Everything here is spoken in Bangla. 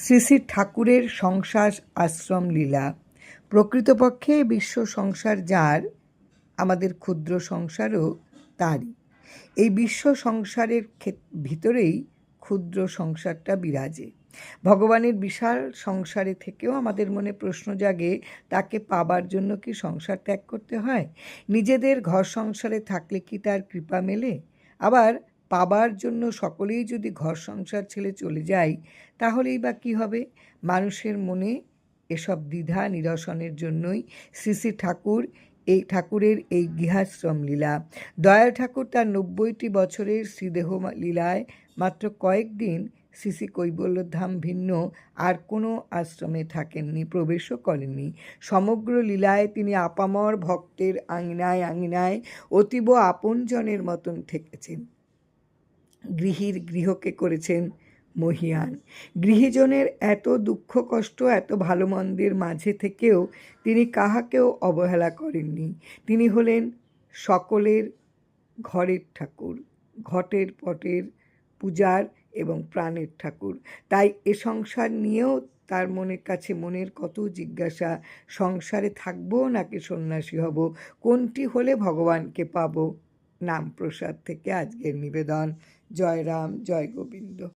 শ্রী শ্রী ঠাকুরের সংসার আশ্রম লীলা। প্রকৃতপক্ষে বিশ্ব সংসার যার, আমাদের ক্ষুদ্র সংসারও তারই। এই বিশ্ব সংসারের ভিতরেই ক্ষুদ্র সংসারটা বিরাজে। ভগবানের বিশাল সংসারে থেকেও আমাদের মনে প্রশ্ন জাগে, তাকে পাবার জন্য কি সংসার ত্যাগ করতে হয়? নিজেদের ঘর সংসারে থাকলে কি তার কৃপা মেলে? আবার পাবার জন্য সকলেই যদি ঘর সংসার ছেড়ে চলে যায়, তাহলেই বা কী হবে? মানুষের মনে এসব দ্বিধা নিরসনের জন্যই শ্রী শ্রী ঠাকুরের এই গৃহাশ্রম লীলা। দয়াল ঠাকুর তার ৯০টি বছরের শ্রীদেহ লীলায় মাত্র কয়েকদিন শ্রী শ্রী কৈবল্যধাম ভিন্ন আর কোনো আশ্রমে থাকেননি, প্রবেশও করেননি। সমগ্র লীলায় তিনি আপামর ভক্তের আঙিনায় আঙিনায় অতীব আপনজনের মতন থেকেছেন। গৃহীর গৃহকে করেছেন মহিয়ান। গৃহীজনের এত দুঃখ কষ্ট, এত ভালো মন্দের মাঝে থেকেও তিনি কাহাকেও অবহেলা করেননি। তিনি হলেন সকলের ঘরের ঠাকুর, ঘটের পটের পূজার এবং প্রাণের ঠাকুর। তাই এ সংসার নিয়েও তার মনের কাছে মনের কত জিজ্ঞাসা, সংসারে থাকবো নাকি সন্ন্যাসী হব, কোনটি হলে ভগবানকে পাবো। নাম প্রসাদ থেকে আজকের নিবেদন। জয় রাম, জয় গোবিন্দ।